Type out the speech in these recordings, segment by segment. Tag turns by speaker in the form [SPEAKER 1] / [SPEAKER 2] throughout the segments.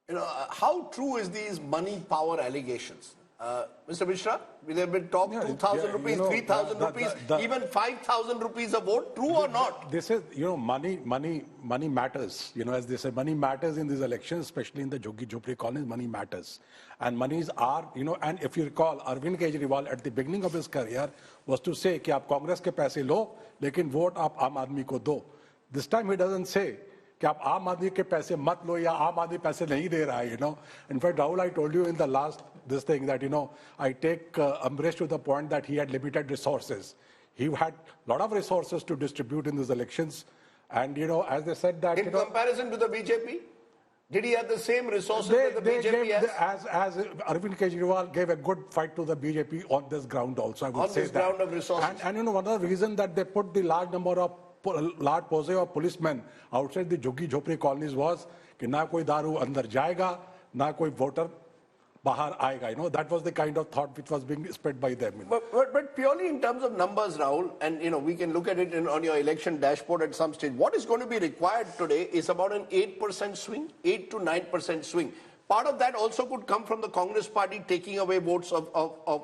[SPEAKER 1] How true is these money power allegations? Mr. Mishra, there have been talk 2,000 rupees, 3,000 rupees, even 5,000 rupees a vote, true or not?
[SPEAKER 2] This is, money matters. As they say, money matters in these elections, especially in the Joggi Jhopri colonies, money matters. And monies are, and if you recall, Arvind Kejriwal at the beginning of his career was to say कि आप कांग्रेस के पैसे लो, लेकिन vote आप आम आदमी को दो. This time he doesn't say कि आप आम आदमी के पैसे मत लो या आम आदमी पैसे नहीं दे रहा है, In fact, Rahul, I told you in the last this thing that, I take umbrage to the point that he had limited resources. He had a lot of resources to distribute in these elections. And, as they said that...
[SPEAKER 1] In comparison to the BJP? Did he have the same resources that the BJP has?
[SPEAKER 2] As Arvind Kejriwal gave a good fight to the BJP on this ground also, I would say that.
[SPEAKER 1] On this ground of resources.
[SPEAKER 2] And one of the reasons that they put the large posse of policemen outside the Joggi Jhopri colonies was कि ना कोई दारू अंदर जाएगा, ना कोई voter bahar aayega. That was the kind of thought which was being spread by them.
[SPEAKER 1] But purely in terms of numbers, Rahul, and we can look at it on your election dashboard at some stage. What is going to be required today is about an 8% swing, 8 to 9% swing. Part of that also could come from the Congress party taking away votes of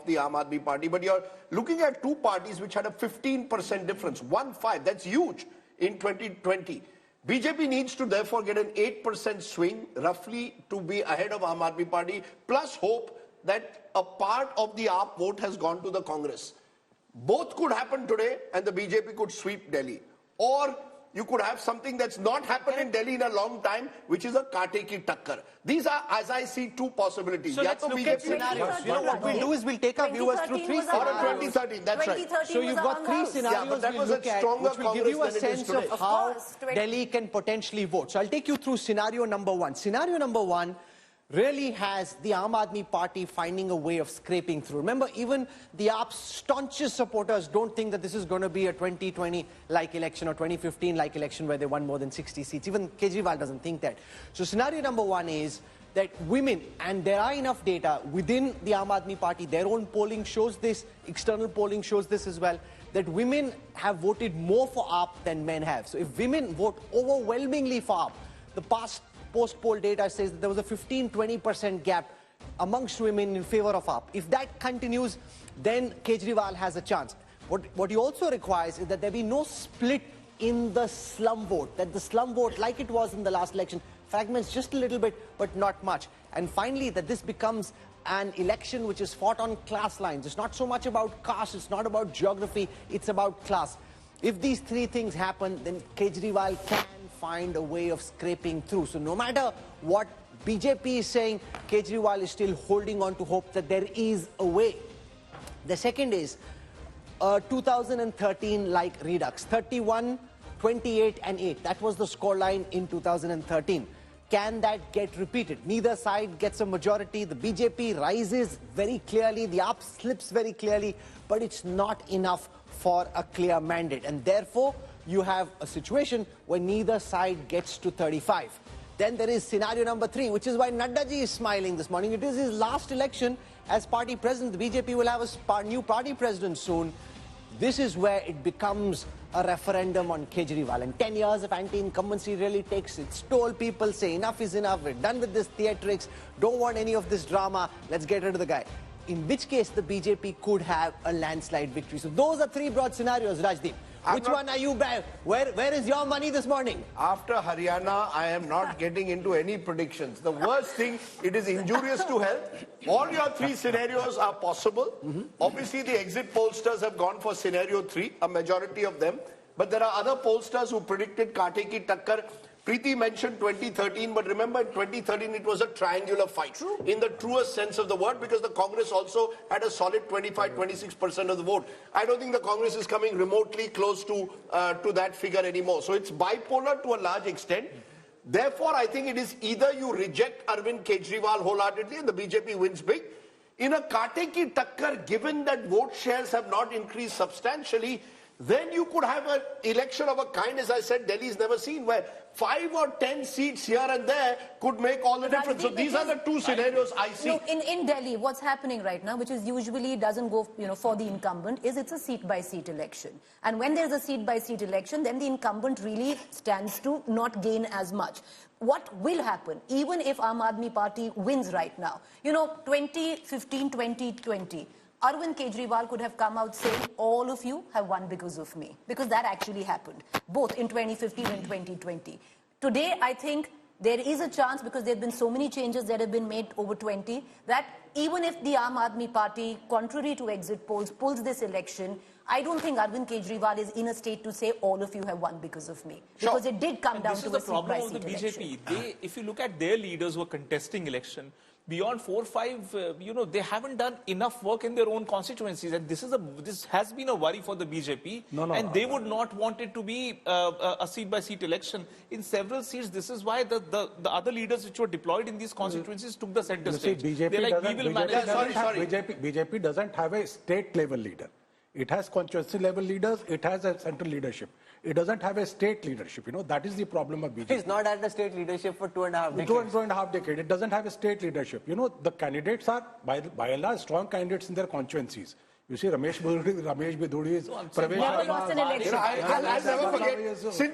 [SPEAKER 1] the Aam Aadmi Party. But you're looking at two parties which had a 15% difference, 1-5. That's huge in 2020. BJP needs to therefore get an 8% swing, roughly, to be ahead of Aam Aadmi Party, plus hope that a part of the AAP vote has gone to the Congress. Both could happen today and the BJP could sweep Delhi. Or you could have something that's not happened in Delhi in a long time, which is a kate ki takkar. These are, as I see, two possibilities.
[SPEAKER 3] So let's look at scenarios. What we'll do is we'll take our viewers through three scenarios.
[SPEAKER 1] 2013, that's right.
[SPEAKER 3] So you've got three scenarios we'll look at, which will give you a sense of how Delhi can potentially vote. So I'll take you through scenario number one. Scenario number one really has the Aam Aadmi Party finding a way of scraping through. Remember, even the AAP's staunchest supporters don't think that this is going to be a 2020-like election or 2015-like election where they won more than 60 seats. Even Kejriwal doesn't think that. So scenario number one is that women, and there are enough data within the Aam Aadmi Party, their own polling shows this, external polling shows this as well, that women have voted more for AAP than men have. So if women vote overwhelmingly for AAP, the past post-poll data says that there was a 15-20% gap amongst women in favor of AAP. If that continues, then Kejriwal has a chance. What he also requires is that there be no split in the slum vote, that the slum vote, like it was in the last election, fragments just a little bit, but not much. And finally, that this becomes an election which is fought on class lines. It's not so much about caste, it's not about geography, it's about class. If these three things happen, then Kejriwal can find a way of scraping through. So no matter what BJP is saying, Kejriwal is still holding on to hope that there is a way. The second is 2013-like redux, 31, 28 and 8. That was the scoreline in 2013. Can that get repeated? Neither side gets a majority. The BJP rises very clearly, the AAP slips very clearly, but it's not enough for a clear mandate. And therefore, you have a situation where neither side gets to 35. Then there is scenario number 3, which is why Nadda ji is smiling this morning. It is his last election as party president. The BJP will have a new party president soon. This is where it becomes a referendum on Kejriwal. And 10 years of anti-incumbency really takes its toll. People say enough is enough. We're done with this theatrics. Don't want any of this drama. Let's get rid of the guy. In which case, the BJP could have a landslide victory. So those are three broad scenarios, Rajdeep. Which one are you by? Where is your money this morning?
[SPEAKER 1] After Haryana, I am not getting into any predictions. The worst thing, it is injurious to health. All your three scenarios are possible. Obviously, the exit pollsters have gone for scenario 3, a majority of them. But there are other pollsters who predicted Kate ki takkar. Preeti mentioned 2013, but remember in 2013 it was a triangular fight. True. In the truest sense of the word, because the Congress also had a solid 25-26% of the vote. I don't think the Congress is coming remotely close to that figure anymore. So it's bipolar to a large extent. Therefore, I think it is either you reject Arvind Kejriwal wholeheartedly and the BJP wins big. In a Kate ki takkar, given that vote shares have not increased substantially, then you could have an election of a kind, as I said, Delhi's never seen, where 5 or 10 seats here and there could make all the difference. So these are the two scenarios I see.
[SPEAKER 4] No, in Delhi, what's happening right now, which is usually doesn't go, for the incumbent, is it's a seat-by-seat election. And when there's a seat-by-seat election, then the incumbent really stands to not gain as much. What will happen, even if Aam Aadmi Party wins right now? 2015, 2020. Arvind Kejriwal could have come out saying, all of you have won because of me. Because that actually happened, both in 2015 and 2020. Today, I think there is a chance, because there have been so many changes that have been made over 20, that even if the Aam Aadmi Party, contrary to exit polls, pulls this election, I don't think Arvind Kejriwal is in a state to say, all of you have won because of me. Because it did come down to a seat-by-seat election.
[SPEAKER 5] This is the problem of the BJP. If you look at their leaders who are contesting election, beyond 4 or 5, they haven't done enough work in their own constituencies. And this has been a worry for the BJP. They would not want it to be a seat-by-seat election. In several seats, this is why the other leaders which were deployed in these constituencies took the center stage.
[SPEAKER 2] They're like, we will manage. BJP doesn't have a state-level leader. It has constituency-level leaders. It has a central leadership. It doesn't have a state leadership. That is the problem of BJP.
[SPEAKER 3] He's not had the state leadership for 2.5 decades.
[SPEAKER 2] 2.5 decades. It doesn't have a state leadership. The candidates are, by and large, strong candidates in their constituencies. You see, Ramesh Biduri is Pravesh Sharma.
[SPEAKER 1] I'll never forget,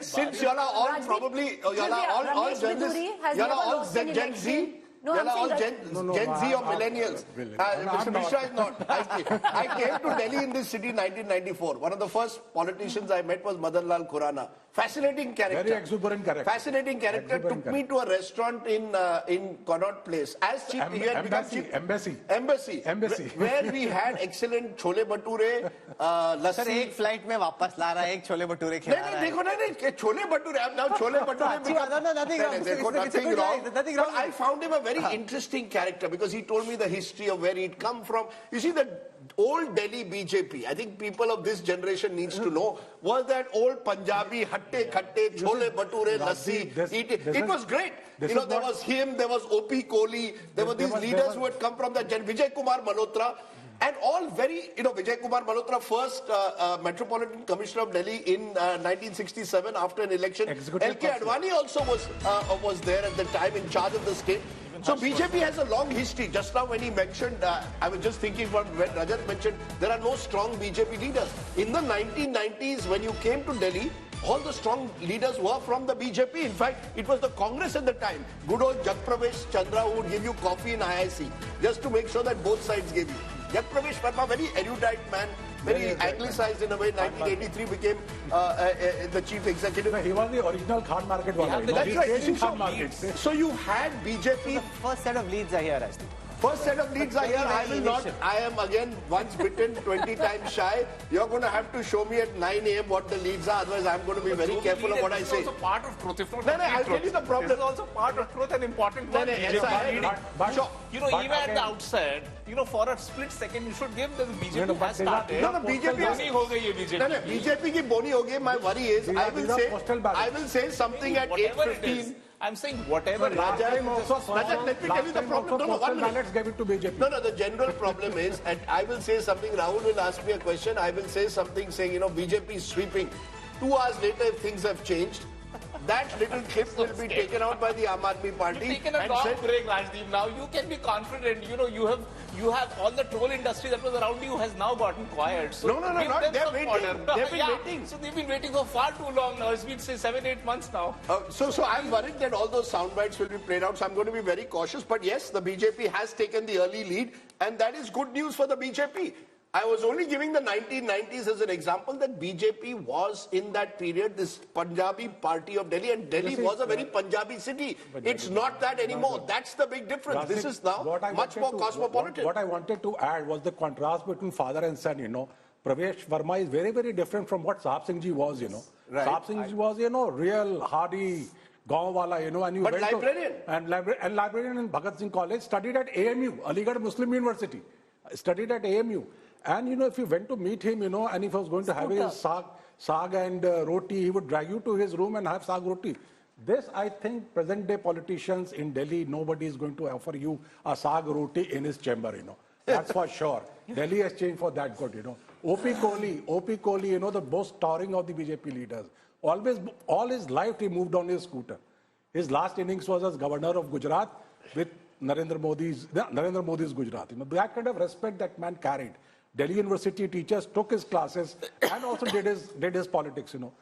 [SPEAKER 1] since you all are all probably, you all are all Gen Z.
[SPEAKER 4] No,
[SPEAKER 1] They are all Gen Z or
[SPEAKER 2] No,
[SPEAKER 1] millennials. Mr. Mishra is not. I came to Delhi in this city in 1994. One of the first politicians I met was Madan Lal Khurana. Fascinating character.
[SPEAKER 2] Very exuberant character.
[SPEAKER 1] Fascinating character. Took me to a restaurant in Connaught Place. As chief, he had become chief. Embassy. Where we had excellent chole bhature, lassi.
[SPEAKER 3] Sir, एक flight में वापस ला रहा है, एक छोले भटूरे खिला रहा है.
[SPEAKER 1] देखो नहीं, chole bhature. I'm now chole bhature. Nothing wrong. But I found him a very interesting character because he told me the history of where he'd come from. You see, the old Delhi BJP, I think people of this generation needs to know, was that old Punjabi, hatte khatte, chole bhature, lassi. It was great. There was him, there was O.P. Kohli, there were these leaders who had come from the Vijay Kumar Malhotra. And all very, Vijay Kumar Malhotra, first Metropolitan Commissioner of Delhi in 1967 after an election. L.K. Advani also was there at the time in charge of the state. So BJP has a long history. Just now when he mentioned, I was just thinking when Rajat mentioned, there are no strong BJP leaders. In the 1990s, when you came to Delhi, all the strong leaders were from the BJP. In fact, it was the Congress at the time. Good old Jagpravesh Chandra, who would give you coffee in IIC, just to make sure that both sides gave you. Jagpravesh Verma, very erudite man, very anglicized in a way. 1983 became the chief executive.
[SPEAKER 2] He was the original Khan market one.
[SPEAKER 1] That's right. So you had BJP.
[SPEAKER 3] The first set of leads are here, I think.
[SPEAKER 1] First set of leads are here. I will not. I am again once bitten, 20 times shy. You're going to have to show me at 9 a.m. what the leads are. Otherwise, I'm going to be very careful of what I say.
[SPEAKER 5] This is also part of truth. If not
[SPEAKER 1] I'll tell you the problem.
[SPEAKER 5] This is also part of truth and important one. Even at the outset, for a split second, you should give the BJP has started.
[SPEAKER 1] No, BJP ki boni ho gayi. My worry is, I will say something at 8:15.
[SPEAKER 5] I'm saying whatever.
[SPEAKER 1] Rajat, let me tell you the problem. No, 1 minute.
[SPEAKER 2] Gave it to BJP.
[SPEAKER 1] No, the general problem is, and I will say something, Rahul will ask me a question, I will say something saying, BJP is sweeping. 2 hours later, if things have changed, that little clip will be taken out by the Aam Aadmi Party.
[SPEAKER 5] You've taken a long break, Rajdeep. Now you can be confident. You have all the troll industry that was around you has now gotten quiet. So
[SPEAKER 1] no, not. They're waiting. They've been waiting.
[SPEAKER 5] So they've been waiting for far too long now. It's been, say, 7-8 months now.
[SPEAKER 1] So I'm worried that all those sound bites will be played out. So I'm going to be very cautious. But yes, the BJP has taken the early lead. And that is good news for the BJP. I was only giving the 1990s as an example that BJP was in that period this Punjabi party of Delhi, and Delhi was a very Punjabi city. It's not that anymore. That's the big difference. This is now much more cosmopolitan.
[SPEAKER 2] What I wanted to add was the contrast between father and son, Pravesh Verma is very, very different from what Sahab Singh ji was,
[SPEAKER 1] Right.
[SPEAKER 2] Sahab Singh ji was, real, hardy, gaon wala, and you
[SPEAKER 1] but librarian.
[SPEAKER 2] And librarian in Bhagat Singh College, studied at AMU, Aligarh Muslim University, studied at AMU. And, if you went to meet him, and if he was going to have his saag and roti, he would drag you to his room and have saag roti. This, I think, present-day politicians in Delhi, nobody is going to offer you a saag roti in his chamber, That's for sure. Delhi has changed for that good, O.P. Kohli, you know, the most towering of the BJP leaders. Always, all his life he moved on his scooter. His last innings was as governor of Gujarat with Narendra Modi's Gujarat. You know, that kind of respect that man carried. Delhi University teachers took his classes and also did his politics, you know.